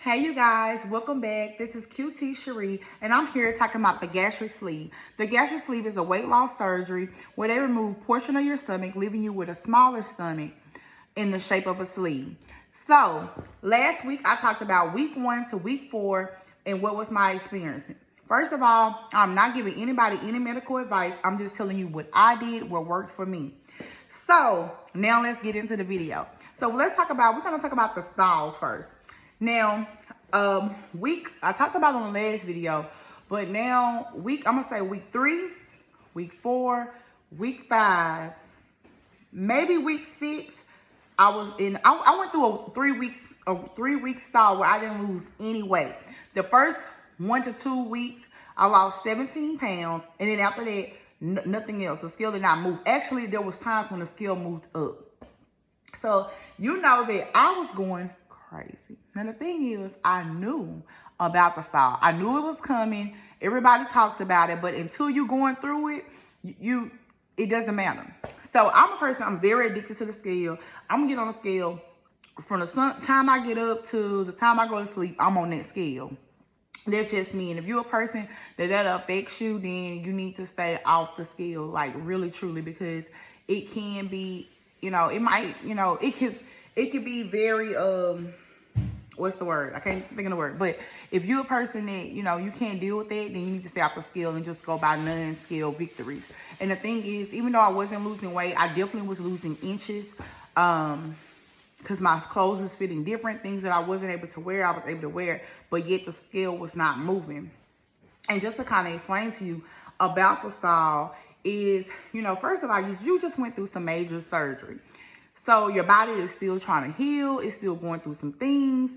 Hey you guys, welcome back. This is QT Cherie, and I'm here talking about the gastric sleeve. The gastric sleeve is a weight loss surgery where they remove a portion of your stomach, leaving you with a smaller stomach in the shape of a sleeve. So, last week I talked about week 1 to week 4 and what was my experience. First of all, I'm not giving anybody any medical advice. I'm just telling you what I did, what works for me. So, now let's get into the video. So, we're going to talk about the stalls first. Now, I talked about it on the last video, but now I'm gonna say week 3, week 4, week 5, maybe week 6. I went through a 3 week stall where I didn't lose any weight. The first 1 to 2 weeks, I lost 17 pounds, and then after that, nothing else. The scale did not move. Actually, there was times when the scale moved up. So you know that I was going crazy. Now the thing is, I knew about the stall. I knew it was coming. Everybody talks about it, but until you're going through it, it doesn't matter. So I'm a person, I'm very addicted to the scale. I'm gonna get on the scale from the time I get up to the time I go to sleep. I'm on that scale. That's just me. And if you're a person that affects you, then you need to stay off the scale, like really truly, because it can be, it might, it could be very, what's the word? I can't think of the word. But if you're a person that, you can't deal with that, then you need to stay off the scale and just go by non-scale victories. And the thing is, even though I wasn't losing weight, I definitely was losing inches, because my clothes was fitting different. Things that I wasn't able to wear, I was able to wear, but yet the scale was not moving. And just to kind of explain to you about the stall is, first of all, you just went through some major surgery. So your body is still trying to heal. It's still going through some things.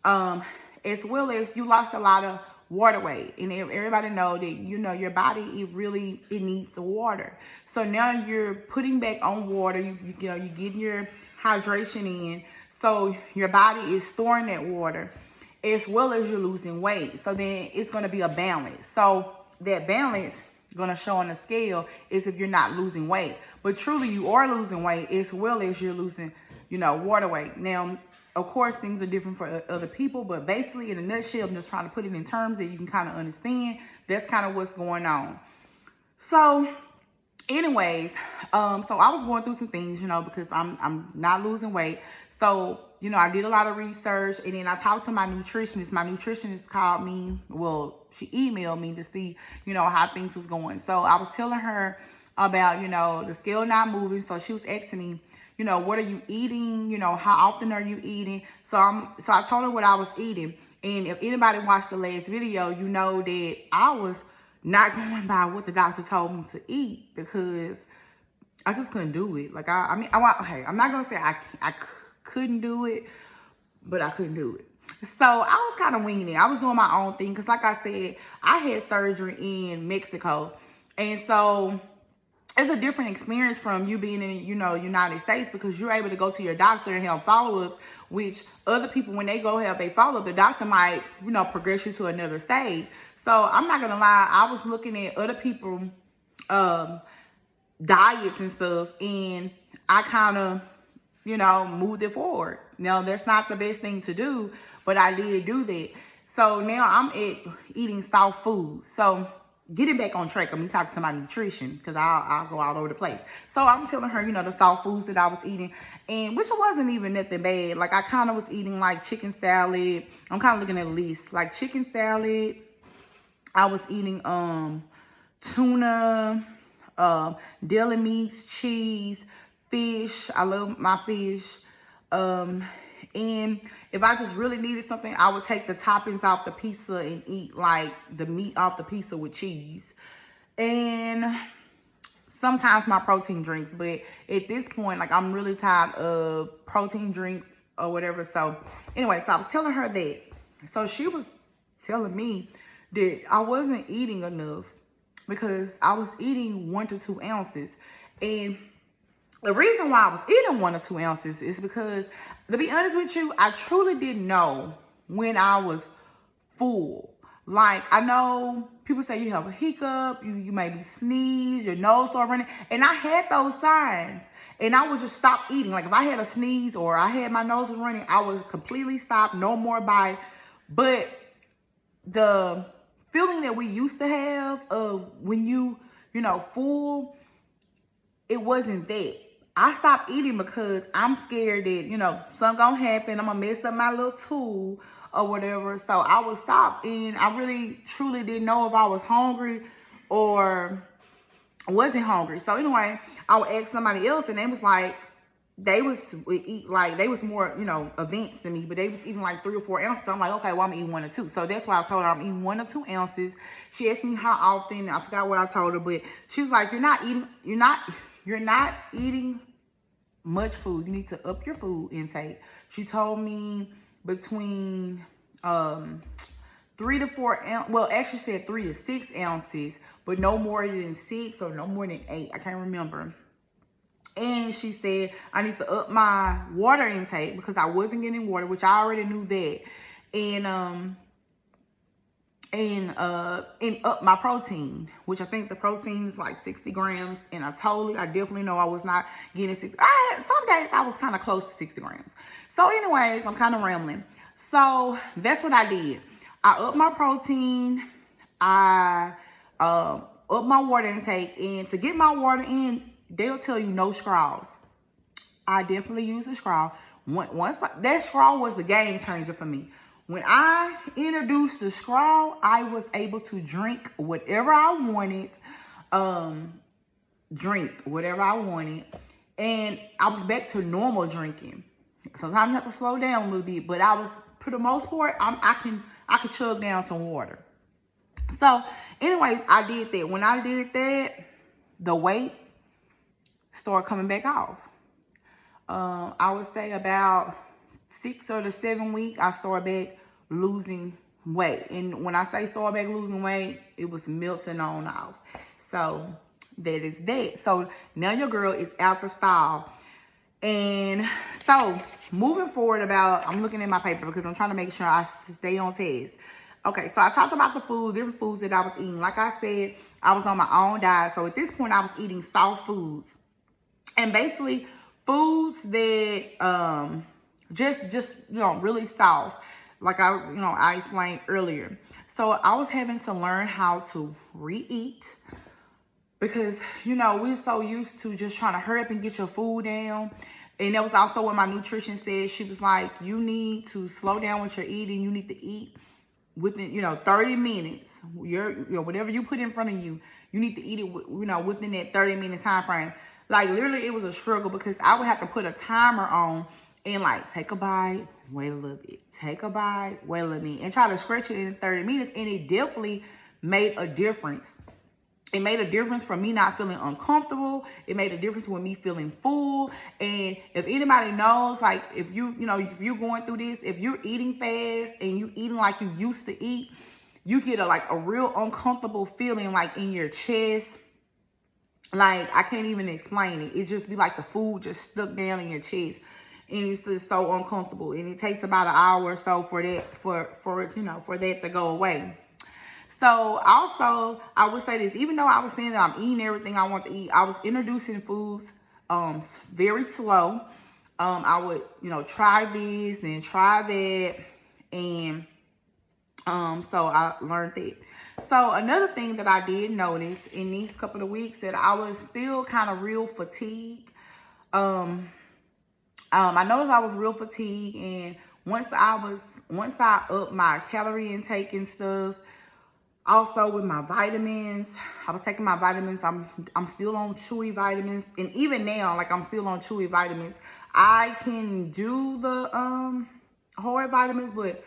As well as you lost a lot of water weight. And everybody know that, your body, it needs the water. So now you're putting back on water. You're getting your hydration in. So your body is storing that water as well as you're losing weight. So then it's going to be a balance. So that balance going to show on the scale is if you're not losing weight. But truly you are losing weight as well as you're losing, water weight. Now, of course, things are different for other people, but basically in a nutshell, I'm just trying to put it in terms that you can kind of understand. That's kind of what's going on. So anyways, so I was going through some things, because I'm not losing weight. So, I did a lot of research, and then I talked to my nutritionist. My nutritionist called me, she emailed me to see, how things was going. So I was telling her about, the scale not moving. So she was asking me, what are you eating? How often are you eating? So I told her what I was eating. And if anybody watched the last video, you know that I was not going by what the doctor told me to eat, because I just couldn't do it. Like, I'm not going to say I couldn't do it, but I couldn't do it. So I was kind of winging it. I was doing my own thing, because like I said, I had surgery in Mexico. And so it's a different experience from you being in, United States, because you're able to go to your doctor and have follow-ups, which other people, when they go have a follow-up, the doctor might, progress you to another stage. So I'm not going to lie, I was looking at other people's diets and stuff, and I kind of, moved it forward. Now, that's not the best thing to do, but I did do that. So now I'm eating soft food. So getting back on track, I'm talking to my nutrition, because I'll go all over the place. So I'm telling her, the soft foods that I was eating, and which wasn't even nothing bad. Like, I kind of was eating like chicken salad. I'm kind of looking at a list, like chicken salad. I was eating tuna, deli meats, cheese, fish. I love my fish. And if I just really needed something, I would take the toppings off the pizza and eat like the meat off the pizza with cheese. And sometimes my protein drinks. But at this point, like, I'm really tired of protein drinks or whatever. So anyway, so I was telling her that. So she was telling me that I wasn't eating enough, because I was eating 1 to 2 ounces. And the reason why I was eating 1 or 2 ounces is because, to be honest with you, I truly didn't know when I was full. Like, I know people say you have a hiccup, you maybe sneeze, your nose start running. And I had those signs. And I would just stop eating. Like, if I had a sneeze or I had my nose running, I would completely stop. No more by But the feeling that we used to have of when you know, full, it wasn't that. I stopped eating because I'm scared that, you know, something gonna happen. I'm gonna mess up my little tool or whatever. So I would stop, and I really truly didn't know if I was hungry or wasn't hungry. So anyway, I would ask somebody else, and they was like, would eat like, they was more, you know, advanced than me, but they was eating like 3 or 4 ounces. I'm like, okay, well, I'm eating 1 or 2. So that's why I told her I'm eating 1 or 2 ounces. She asked me how often. I forgot what I told her, but she was like, you're not eating much food. You need to up your food intake. She told me between 3 to 4 ounces. Well, actually said 3 to 6 ounces, but no more than 6 or no more than 8. I can't remember. And she said I need to up my water intake because I wasn't getting water, which I already knew that. And up my protein, which I think the protein is like 60 grams. And I definitely know I was not getting 60. Some days I was kind of close to 60 grams. So anyways, I'm kind of rambling. So that's what I did. I upped my protein. I upped my water intake. And to get my water in, they'll tell you no straws. I definitely use a straw. That straw was the game changer for me. When I introduced the straw, I was able to drink whatever I wanted. And I was back to normal drinking. Sometimes you have to slow down a little bit, but I was, for the most part, I could chug down some water. So, anyways, I did that. When I did that, the weight started coming back off. I would say about 6 or 7 weeks, I started back losing weight. And when I say start back losing weight, it was melting on off. So that is that. So now your girl is out the stall. And so moving forward I'm looking at my paper because I'm trying to make sure I stay on task. Okay, so I talked about the different foods that I was eating. Like I said, I was on my own diet. So at this point, I was eating soft foods. And basically foods that just you know, really soft, like I explained earlier. So I was having to learn how to re-eat because, you know, we're so used to just trying to hurry up and get your food down. And that was also what my nutrition said. She was like, you need to slow down with your eating. You need to eat within, you know, 30 minutes. Whatever you put in front of you, you need to eat it, you know, within that 30-minute time frame. Like, literally, it was a struggle because I would have to put a timer on and, like, take a bite, wait a little bit. Take a bite, wait a little bit. And try to stretch it in 30 minutes. And it definitely made a difference. It made a difference for me not feeling uncomfortable. It made a difference with me feeling full. And if anybody knows, like, if you're going through this, if you're eating fast and you eating like you used to eat, you get a real uncomfortable feeling, like, in your chest. Like, I can't even explain it. It just be like the food just stuck down in your chest. And it's just so uncomfortable. And it takes about an hour or so for that to go away. So, also, I would say this. Even though I was saying that I'm eating everything I want to eat, I was introducing foods very slow. I would, try this and try that. And so I learned that. So another thing that I did notice in these couple of weeks that I was still kind of real fatigued. I noticed I was real fatigued, and once I upped my calorie intake and stuff, also with my vitamins, I was taking my vitamins. I'm still on chewy vitamins, and even now, like, I'm still on chewy vitamins. I can do the hard vitamins, but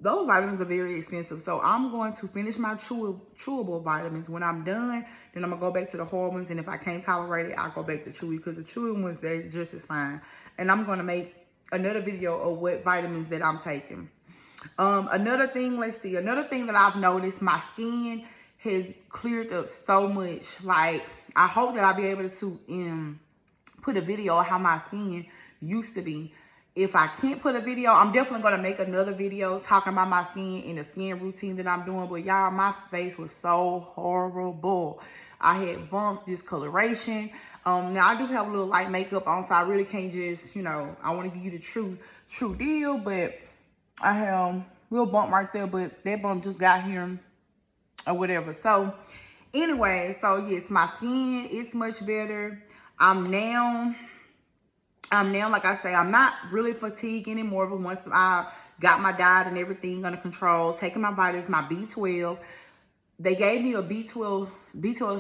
those vitamins are very expensive. So I'm going to finish my chewable vitamins. When I'm done, then I'm going to go back to the hard ones. And if I can't tolerate it, I'll go back to chewy, because the chewy ones, they're just as fine. And I'm going to make another video of what vitamins that I'm taking. Another thing that I've noticed, my skin has cleared up so much. Like, I hope that I'll be able to put a video of how my skin used to be. If I can't put a video, I'm definitely going to make another video talking about my skin and the skin routine that I'm doing. But y'all, my face was so horrible. I had bumps, discoloration. Now, I do have a little light makeup on, so I really can't just, I want to give you the true deal. But I have real bump right there, but that bump just got here or whatever. So anyway, so yes, my skin is much better. I'm now, like I say, I'm not really fatigued anymore. But once I got my diet and everything under control, taking my vitamins, my B12, they gave me a B12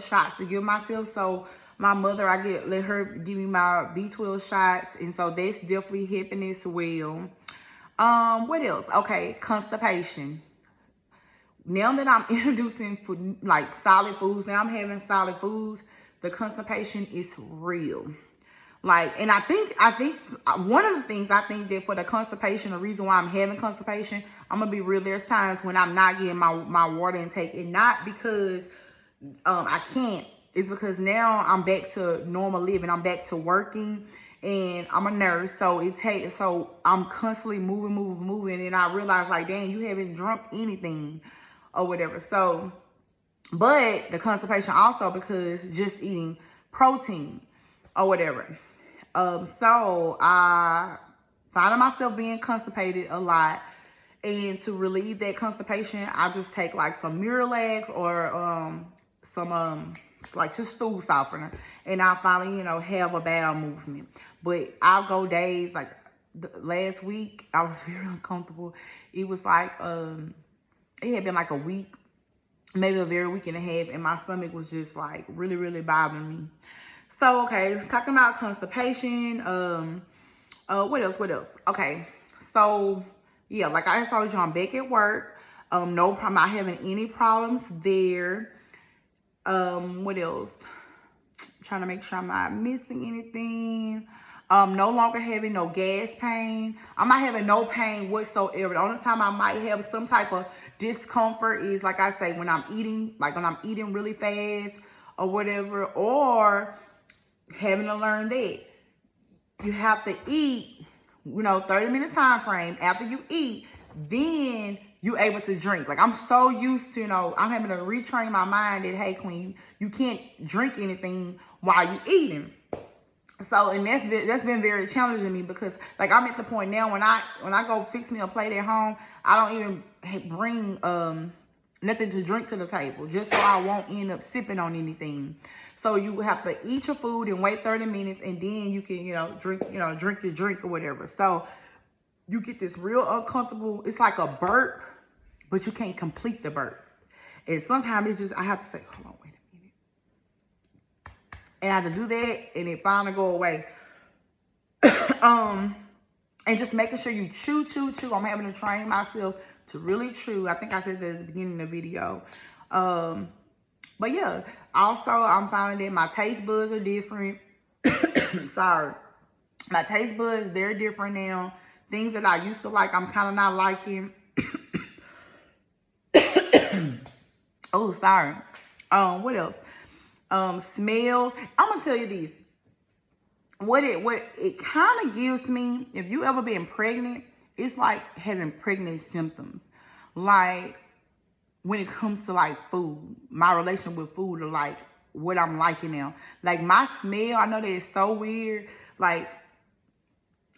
shots to give myself. So my mother, let her give me my B12 shots, and so that's definitely helping as well. What else? Okay, constipation. Now that I'm introducing food, like solid foods, now I'm having solid foods, the constipation is real. Like, and I think one of the things I think that for the constipation, the reason why I'm having constipation, I'm gonna be real. There's times when I'm not getting my water intake, and not because I can't. It's because now I'm back to normal living. I'm back to working, and I'm a nurse, so so I'm constantly moving, and I realize like, dang, you haven't drunk anything or whatever. So, but the constipation also because just eating protein or whatever. So I found myself being constipated a lot. And to relieve that constipation, I just take like some Miralax or some like just stool softener. And I finally, have a bowel movement. But I'll go days, like last week, I was very uncomfortable. It was like, it had been like a week, maybe a very week and a half, and my stomach was just like really, really bothering me. So, okay, talking about constipation, what else? Okay, so, yeah, like I told you, I'm back at work. No problem, not having any problems there. What else? Trying to make sure I'm not missing anything. No longer having no gas pain. I'm not having no pain whatsoever. The only time I might have some type of discomfort is, like I say, when I'm eating, really fast or whatever, or having to learn that you have to eat, 30-minute time frame. After you eat, then you're able to drink. Like, I'm so used to, I'm having to retrain my mind that, hey, Queen, you can't drink anything while you're eating. So, and that's been very challenging to me because, like, I'm at the point now when I go fix me a plate at home, I don't even bring nothing to drink to the table, just so I won't end up sipping on anything. So you have to eat your food and wait 30 minutes, and then you can, drink your drink or whatever. So you get this real uncomfortable. It's like a burp, but you can't complete the burp. And sometimes it's just, I have to say, hold on, wait a minute. And I have to do that, and it finally go away. And just making sure you chew. I'm having to train myself to really chew. I think I said that at the beginning of the video. But yeah, also I'm finding that my taste buds are different. Sorry. My taste buds, they're different now. Things that I used to like, I'm kind of not liking. Oh, sorry. What else? Smells. I'm gonna tell you this. What it kind of gives me, if you ever been pregnant, it's like having pregnant symptoms. Like, when it comes to like food, my relation with food, or like what I'm liking now. Like, my smell, I know that it's so weird. Like,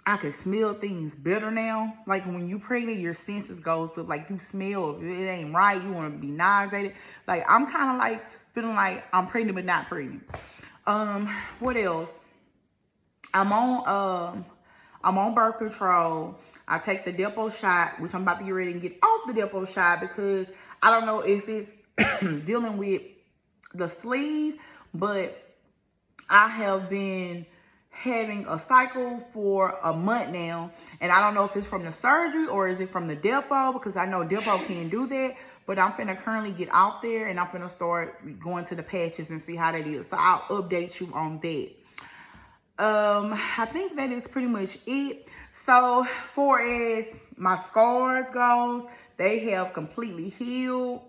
I can smell things better now. Like, when you pregnant, your senses goes up. Like, you smell, if it ain't right, you want to be nauseated. Like, I'm kind of like feeling like I'm pregnant but not pregnant. What else? I'm on birth control. I take the Depo shot, which I'm about to get ready and get off the Depo shot because I don't know if it's dealing with the sleeve, but I have been having a cycle for a month now, and I don't know if it's from the surgery or is it from the Depo, because I know Depo can do that, but I'm finna currently get out there and I'm finna start going to the patches and see how that is. So I'll update you on that. I think that is pretty much it. So, far as my scars goes, they have completely healed.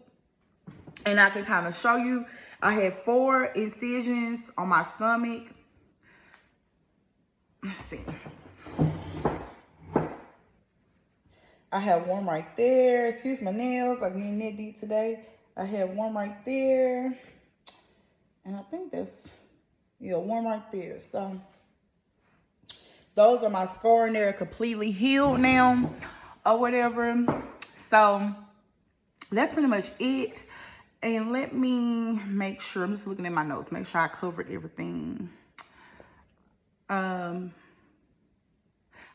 And I can kind of show you. I have 4 incisions on my stomach. Let's see. I have one right there. Excuse my nails. I'm getting that deep today. I have one right there. And I think that's, yeah, one right there. So, those are my scars, and they're completely healed now or whatever. So that's pretty much it. And let me make sure, I'm just looking at my notes, make sure I covered everything.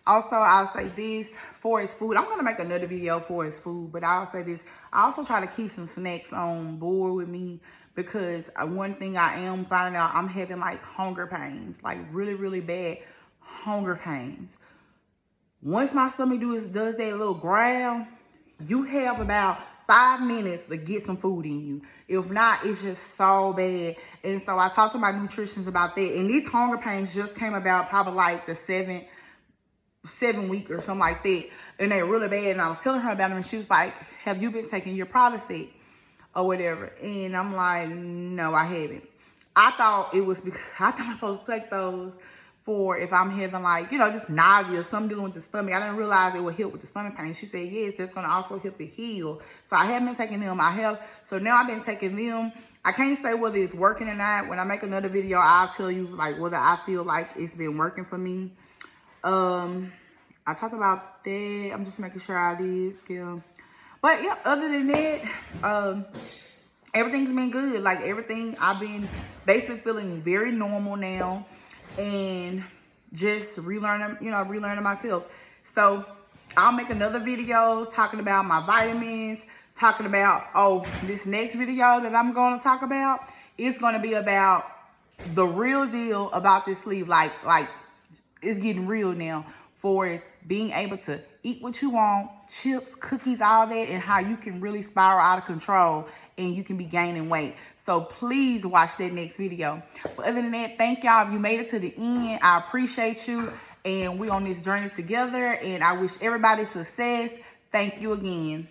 Also, I'll say this, for his food, I'm going to make another video for his food, but I'll say this, I also try to keep some snacks on board with me, because one thing I am finding out, I'm having like hunger pains, like really, really bad hunger pains. Once my stomach does that little growl, you have about 5 minutes to get some food in you. If not, it's just so bad. And so I talked to my nutritionist about that. And these hunger pains just came about probably like the seven week or something like that. And they're really bad. And I was telling her about them, and she was like, have you been taking your Prilosec or whatever? And I'm like, no, I haven't. I thought it was because I thought I'm supposed to take those for if I'm having like, you know, just nausea or something dealing with the stomach. I didn't realize it would help with the stomach pain. She said, yes, that's going to also help it heal. So I haven't been taking them. So now I've been taking them. I can't say whether it's working or not. When I make another video, I'll tell you like whether I feel like it's been working for me. I talked about that. I'm just making sure I did still. But yeah, other than that, everything's been good. Like everything, I've been basically feeling very normal now. And just relearning myself. So I'll make another video talking about my vitamins, talking about, this next video that I'm going to talk about, it's going to be about the real deal about this sleeve. Like it's getting real now, for being able to eat what you want, chips, cookies, all that, and how you can really spiral out of control and you can be gaining weight. So please watch that next video. But other than that, thank y'all. If you made it to the end, I appreciate you. And we're on this journey together. And I wish everybody success. Thank you again.